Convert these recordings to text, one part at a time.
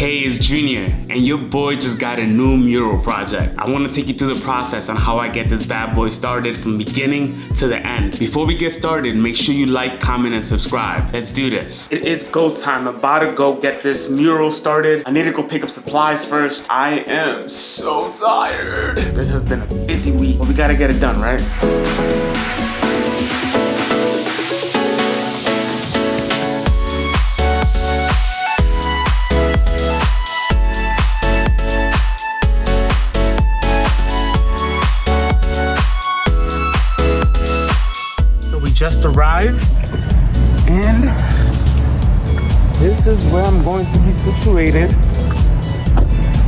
Hey, it's Junior, and your boy just got a new mural project. I want to take you through the process on how I get this bad boy started from beginning to the end. Before we get started, make sure you like, comment, and subscribe. Let's do this. It is go time. I'm about to go get this mural started. I need to go pick up supplies first. I am so tired. This has been a busy week, but we gotta get it done, right? Just arrived, and this is where I'm going to be situated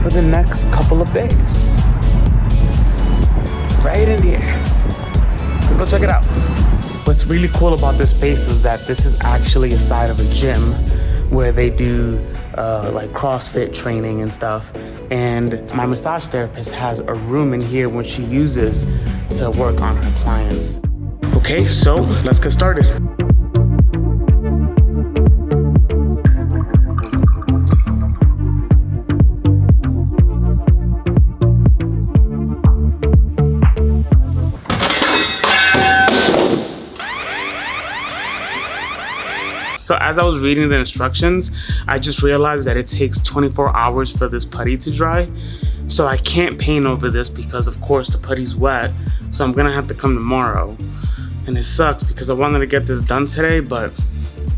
for the next couple of days. Right in here. Let's go check it out. What's really cool about this space is that this is actually a side of a gym where they do like CrossFit training and stuff. And my massage therapist has a room in here which she uses to work on her clients. Okay, so let's get started. So as I was reading the instructions, I just realized that it takes 24 hours for this putty to dry. So I can't paint over this because of course the putty's wet. So I'm gonna have to come tomorrow. And it sucks because I wanted to get this done today, but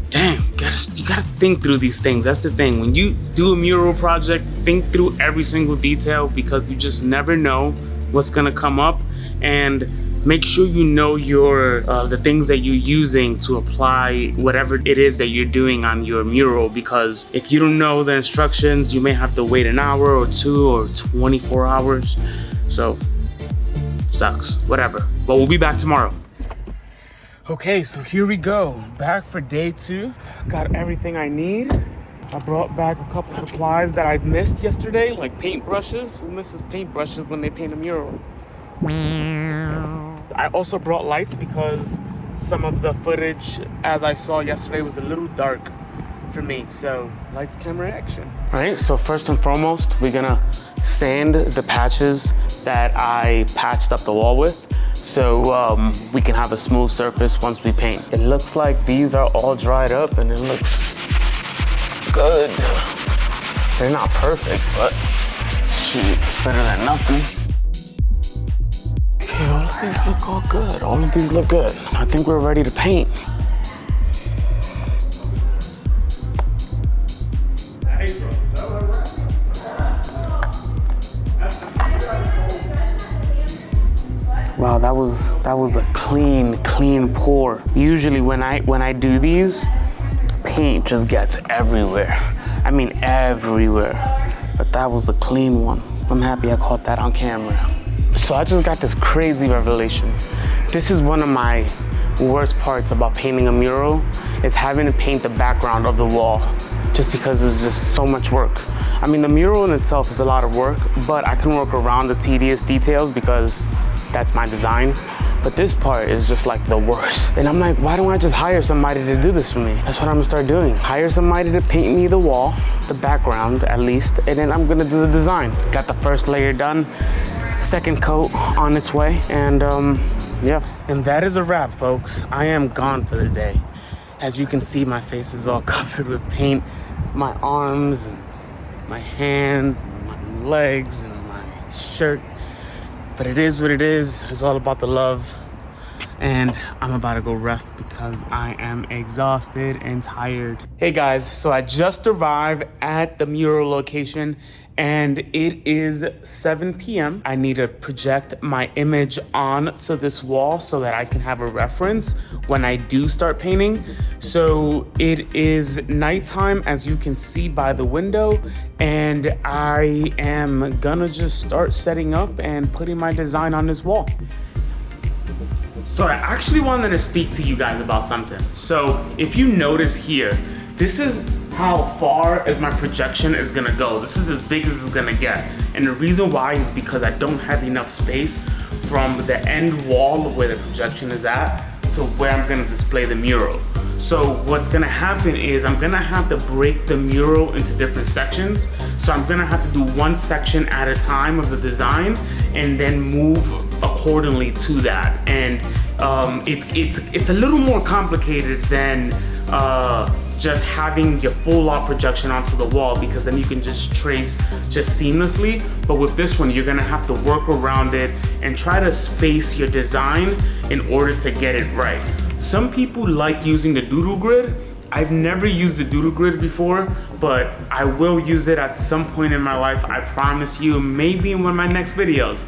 damn, you gotta think through these things. That's the thing. When you do a mural project, think through every single detail because you just never know what's gonna come up. And make sure you know the things that you're using to apply whatever it is that you're doing on your mural, because if you don't know the instructions, you may have to wait an hour or 2 or 24 hours. So, sucks, whatever. But we'll be back tomorrow. Okay, so here we go. Back for day 2. Got everything I need. I brought back a couple supplies that I missed yesterday, like paintbrushes. Who misses paintbrushes when they paint a mural? I also brought lights because some of the footage, as I saw yesterday, was a little dark for me. So, lights, camera, action. All right, so first and foremost, we're gonna sand the patches that I patched up the wall with, so we can have a smooth surface once we paint. It looks like these are all dried up and it looks good. They're not perfect, but shoot, it's better than nothing. Okay, all of these look all good. All of these look good. I think we're ready to paint. Wow, that was a clean pour. Usually when I do these, paint just gets everywhere. I mean everywhere. But that was a clean one. I'm happy I caught that on camera. So I just got this crazy revelation. This is one of my worst parts about painting a mural, is having to paint the background of the wall, just because it's just so much work. I mean, the mural in itself is a lot of work, but I can work around the tedious details because that's my design. But this part is just like the worst. And I'm like, why don't I just hire somebody to do this for me? That's what I'm gonna start doing. Hire somebody to paint me the wall, the background at least, and then I'm gonna do the design. Got the first layer done, second coat on its way, and yeah. And that is a wrap, folks. I am gone for the day. As you can see, my face is all covered with paint. My arms and my hands and my legs and my shirt. But it is what it is. It's all about the love. And I'm about to go rest because I am exhausted and tired. Hey guys, so I just arrived at the mural location and it is 7 p.m. I need to project my image onto this wall so that I can have a reference when I do start painting. So it is nighttime, as you can see by the window, and I am gonna just start setting up and putting my design on this wall. So I actually wanted to speak to you guys about something. So if you notice here, this is how far as my projection is gonna go. This is as big as it's gonna get. And the reason why is because I don't have enough space from the end wall of where the projection is at to where I'm gonna display the mural. So what's gonna happen is I'm gonna have to break the mural into different sections. So I'm gonna have to do one section at a time of the design and then move accordingly to that. And it's a little more complicated than just having your full art projection onto the wall, because then you can just trace just seamlessly. But with this one, you're gonna have to work around it and try to space your design in order to get it right. Some people like using the doodle grid. I've never used the doodle grid before, but I will use it at some point in my life, I promise you, maybe in one of my next videos.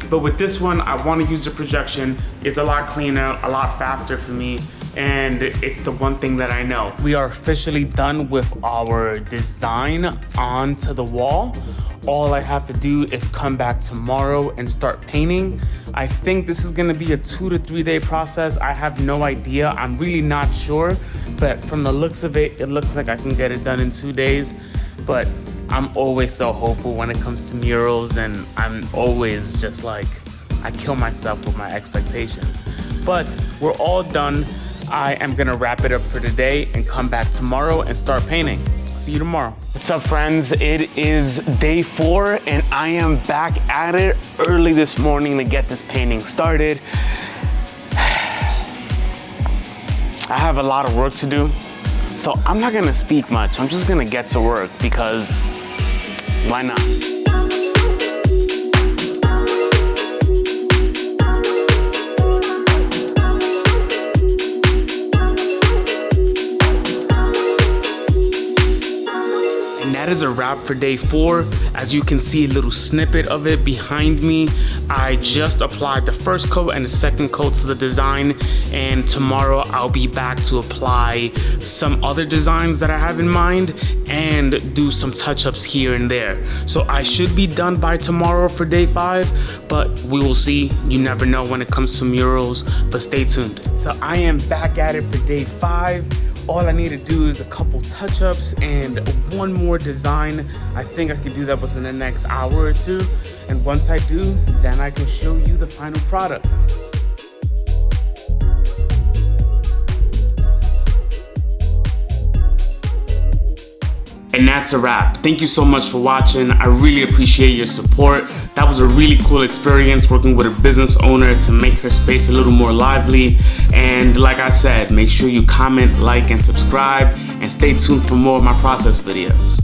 But with this one, I want to use the projection. It's a lot cleaner, a lot faster for me, and it's the one thing that I know. We are officially done with our design onto the wall. All I have to do is come back tomorrow and start painting. I think this is gonna be a 2 to 3 day process. I have no idea. I'm really not sure, but from the looks of it, it looks like I can get it done in 2 days. But I'm always so hopeful when it comes to murals, and I'm always just like, I kill myself with my expectations. But we're all done. I am gonna wrap it up for today and come back tomorrow and start painting. See you tomorrow. What's up, friends? It is day 4 and I am back at it early this morning to get this painting started. I have a lot of work to do, so I'm not gonna speak much. I'm just gonna get to work, because why not? And that is a wrap for day 4. As you can see, a little snippet of it behind me. I just applied the first coat and the second coat to the design, and tomorrow I'll be back to apply some other designs that I have in mind and do some touch-ups here and there. So I should be done by tomorrow for day 5, but we will see. You never know when it comes to murals, but stay tuned. So I am back at it for day 5. All I need to do is a couple touch-ups and one more design. I think I can do that within the next hour or 2. And once I do, then I can show you the final product. And that's a wrap. Thank you so much for watching. I really appreciate your support. That was a really cool experience working with a business owner to make her space a little more lively. And like I said, make sure you comment, like, and subscribe, and stay tuned for more of my process videos.